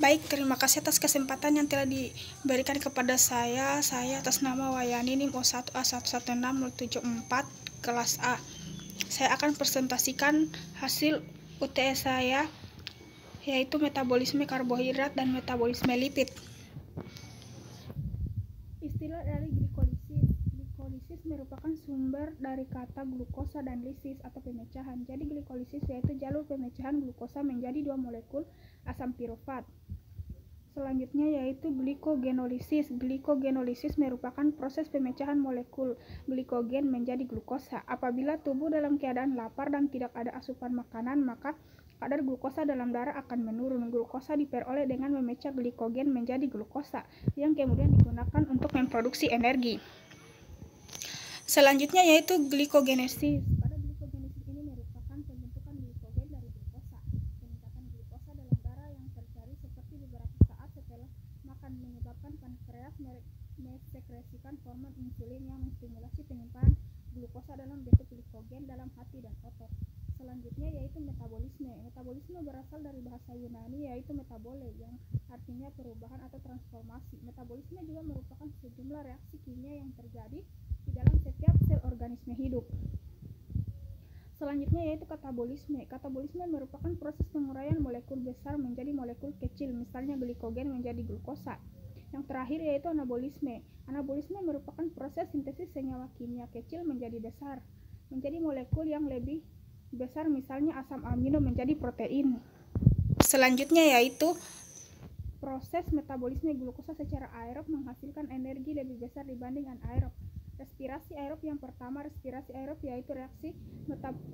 Baik, terima kasih atas kesempatan yang telah diberikan kepada saya. Saya atas nama Wayani NIM 01A116074 kelas A. Saya akan presentasikan hasil UTS saya, yaitu metabolisme karbohidrat dan metabolisme lipid. Istilah dari glikolisis. Glikolisis merupakan sumber dari kata glukosa dan lisis atau pemecahan. Jadi glikolisis yaitu jalur pemecahan glukosa menjadi 2 molekul asam pirufat. Selanjutnya yaitu glikogenolisis. Glikogenolisis merupakan proses pemecahan molekul glikogen menjadi glukosa. Apabila tubuh dalam keadaan lapar dan tidak ada asupan makanan, maka kadar glukosa dalam darah akan menurun. Glukosa diperoleh dengan memecah glikogen menjadi glukosa, yang kemudian digunakan untuk memproduksi energi. Selanjutnya yaitu glikogenesis. Pada glikogenesis ini merupakan pembentukan glikogen dari glukosa. Peningkatan glukosa dalam darah yang terjadi seperti beberapa saat setelah makan menyebabkan pankreas mensekresikan hormon insulin yang menstimulasi penyimpanan glukosa dalam bentuk glikogen dalam hati dan otot. Selanjutnya yaitu metabolisme. Metabolisme berasal dari bahasa Yunani yaitu metabole, yang artinya perubahan atau transformasi. Metabolisme juga merupakan sejumlah reaksi kimia yang terjadi di dalam setiap sel organisme hidup. Selanjutnya yaitu katabolisme. Katabolisme merupakan proses penguraian molekul besar menjadi molekul kecil, misalnya glikogen menjadi glukosa. Yang terakhir yaitu anabolisme. Anabolisme merupakan proses sintesis senyawa kimia kecil menjadi besar, menjadi molekul yang lebih besar, misalnya asam amino menjadi protein. Selanjutnya yaitu proses metabolisme glukosa secara aerob menghasilkan energi lebih besar dibanding anaerob. Respirasi aerob yang pertama, respirasi aerob yaitu reaksi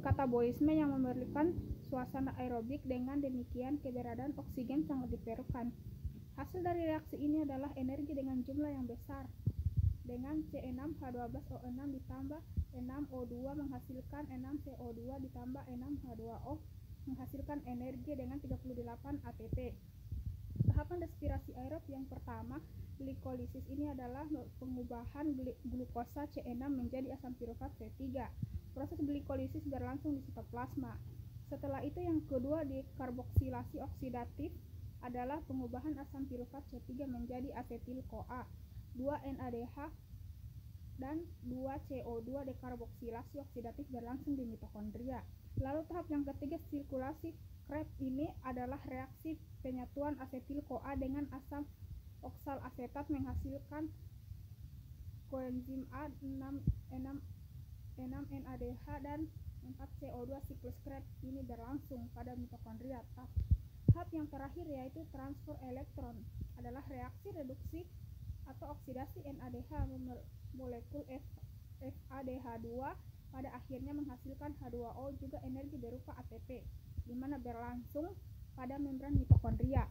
katabolisme yang memerlukan suasana aerobik. Dengan demikian keberadaan oksigen sangat diperlukan. Hasil dari reaksi ini adalah energi dengan jumlah yang besar. Dengan C6H12O6 ditambah 6O2 menghasilkan 6CO2 ditambah 6H2O menghasilkan energi dengan 38 ATP. Tahapan respirasi aerob yang pertama, glikolisis ini adalah pengubahan glukosa C6 menjadi asam pirufat C3. Proses glikolisis berlangsung di sitoplasma. Setelah itu yang kedua, dekarboksilasi oksidatif adalah pengubahan asam pirufat C3 menjadi asetil-CoA. 2-NADH dan 2CO2 dekarboksilasi oksidatif berlangsung di mitokondria. Lalu tahap yang ketiga, sirkulasi Krebs ini adalah reaksi penyatuan asetil-CoA dengan asam oksal asetat menghasilkan koenzim A, 6-NADH dan 4CO2. Siklus Krebs ini berlangsung pada mitokondria. Tahap yang terakhir yaitu transfer elektron adalah reaksi reduksi atau oksidasi NADH molekul FADH2 pada akhirnya menghasilkan H2O, juga energi berupa ATP, di mana berlangsung pada membran mitokondria.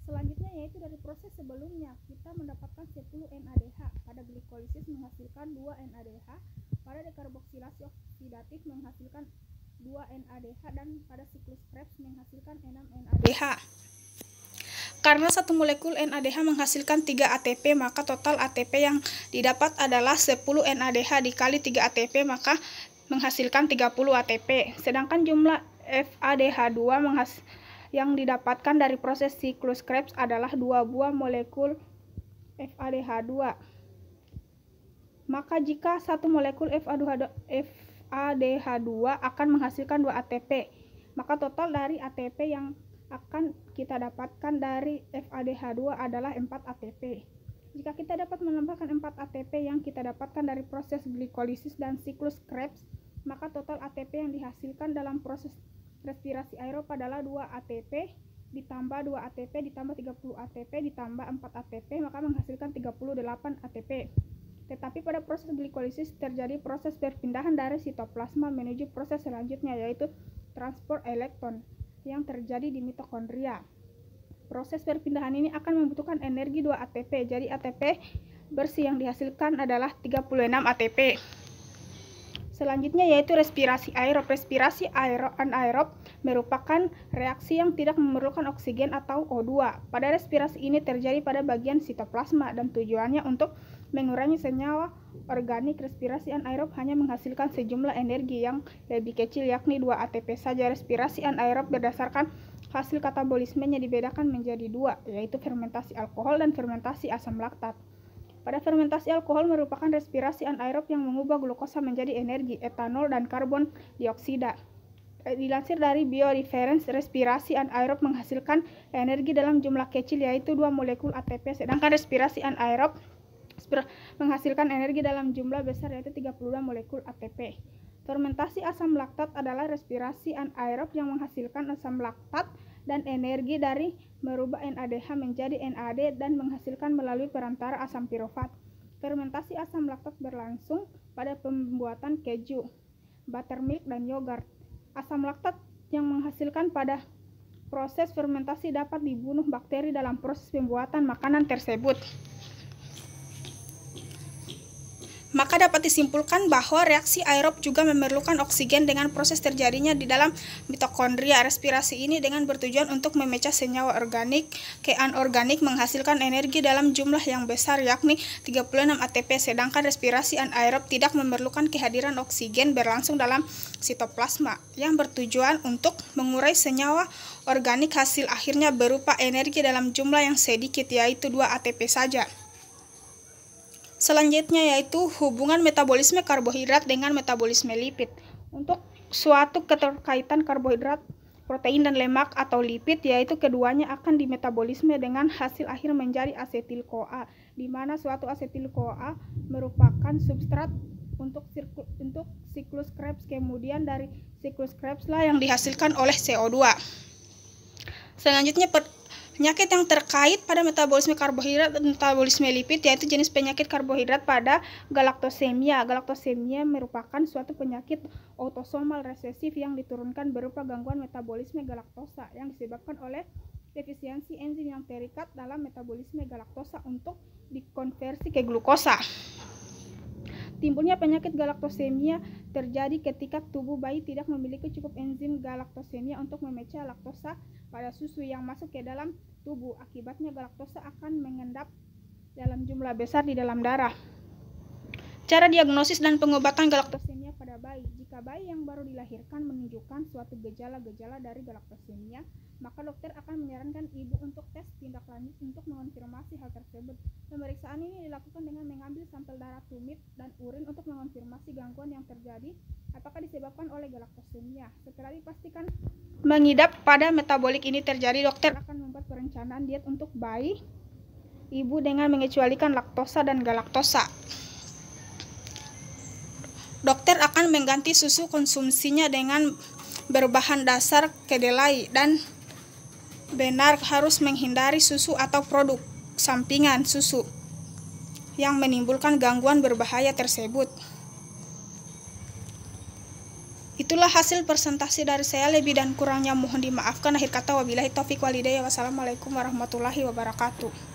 Selanjutnya yaitu dari proses sebelumnya kita mendapatkan 10 NADH. Pada glikolisis menghasilkan 2 NADH, pada dekarboksilasi oksidatif menghasilkan 2 NADH, dan pada siklus Krebs menghasilkan 6 NADH. Karena satu molekul NADH menghasilkan 3 ATP, maka total ATP yang didapat adalah 10 NADH dikali 3 ATP, maka menghasilkan 30 ATP. Sedangkan jumlah FADH2 yang didapatkan dari proses siklus Krebs adalah 2 buah molekul FADH2. Maka jika satu molekul FADH2 akan menghasilkan 2 ATP, maka total dari ATP yang akan kita dapatkan dari FADH2 adalah 4 ATP. Jika kita dapat menambahkan 4 ATP yang kita dapatkan dari proses glikolisis dan siklus Krebs, maka total ATP yang dihasilkan dalam proses respirasi aerob adalah 2 ATP ditambah 2 ATP ditambah 30 ATP ditambah 4 ATP, maka menghasilkan 38 ATP. Tetapi pada proses glikolisis terjadi proses perpindahan dari sitoplasma menuju proses selanjutnya, yaitu transport elektron yang terjadi di mitokondria. Proses perpindahan ini akan membutuhkan energi 2 ATP. Jadi ATP bersih yang dihasilkan adalah 36 ATP. Selanjutnya yaitu respirasi aerob. Respirasi anaerob merupakan reaksi yang tidak memerlukan oksigen atau O2. Pada respirasi ini terjadi pada bagian sitoplasma dan tujuannya untuk mengurangi senyawa organik. Respirasi anaerob hanya menghasilkan sejumlah energi yang lebih kecil, yakni 2 ATP saja. Respirasi anaerob berdasarkan hasil katabolismenya dibedakan menjadi dua, yaitu fermentasi alkohol dan fermentasi asam laktat. Pada fermentasi alkohol merupakan respirasi anaerob yang mengubah glukosa menjadi energi, etanol dan karbon dioksida. Dilansir dari bioreference, respirasi anaerob menghasilkan energi dalam jumlah kecil yaitu 2 molekul ATP, sedangkan respirasi anaerob menghasilkan energi dalam jumlah besar yaitu 32 molekul ATP. Fermentasi asam laktat adalah respirasi anaerob yang menghasilkan asam laktat dan energi dari merubah NADH menjadi NAD dan menghasilkan melalui perantara asam pirofat. Fermentasi asam laktat berlangsung pada pembuatan keju, buttermilk, dan yogurt. Asam laktat yang menghasilkan pada proses fermentasi dapat dibunuh bakteri dalam proses pembuatan makanan tersebut. Maka dapat disimpulkan bahwa reaksi aerob juga memerlukan oksigen dengan proses terjadinya di dalam mitokondria. Respirasi ini dengan bertujuan untuk memecah senyawa organik ke anorganik menghasilkan energi dalam jumlah yang besar yakni 36 ATP, sedangkan respirasi anaerob tidak memerlukan kehadiran oksigen berlangsung dalam sitoplasma yang bertujuan untuk mengurai senyawa organik. Hasil akhirnya berupa energi dalam jumlah yang sedikit yaitu 2 ATP saja. Selanjutnya yaitu hubungan metabolisme karbohidrat dengan metabolisme lipid. Untuk suatu keterkaitan karbohidrat, protein dan lemak atau lipid, yaitu keduanya akan dimetabolisme dengan hasil akhir menjadi asetil-CoA, di mana suatu asetil-CoA merupakan substrat untuk siklus Krebs, kemudian dari siklus Krebs lah yang dihasilkan oleh CO2. Selanjutnya penyakit yang terkait pada metabolisme karbohidrat dan metabolisme lipid yaitu jenis penyakit karbohidrat pada galaktosemia. Galaktosemia merupakan suatu penyakit autosomal resesif yang diturunkan berupa gangguan metabolisme galaktosa yang disebabkan oleh defisiensi enzim yang terikat dalam metabolisme galaktosa untuk dikonversi ke glukosa. Timbulnya penyakit galaktosemia terjadi ketika tubuh bayi tidak memiliki cukup enzim galaktosemia untuk memecah laktosa pada susu yang masuk ke dalam tubuh. Akibatnya galaktosa akan mengendap dalam jumlah besar di dalam darah. Cara diagnosis dan pengobatan galaktosemia pada bayi. Jika bayi yang baru dilahirkan menunjukkan suatu gejala-gejala dari galaktosemia, maka dokter akan menyarankan ibu untuk tes tindak lanjut untuk mengonfirmasi hal tersebut. Pemeriksaan ini dilakukan dengan mengambil sampel darah tumit dan urin untuk mengonfirmasi gangguan yang terjadi apakah disebabkan oleh galaktosemia. Setelah dipastikan mengidap pada metabolik ini terjadi, dokter akan membuat perencanaan diet untuk bayi ibu dengan mengecualikan laktosa dan galaktosa. Dokter akan mengganti susu konsumsinya dengan berbahan dasar kedelai dan benar harus menghindari susu atau produk sampingan susu yang menimbulkan gangguan berbahaya tersebut. Itulah hasil presentasi dari saya, lebih dan kurangnya mohon dimaafkan. Akhir kata wabillahi taufiq walhidayah. Wassalamualaikum warahmatullahi wabarakatuh.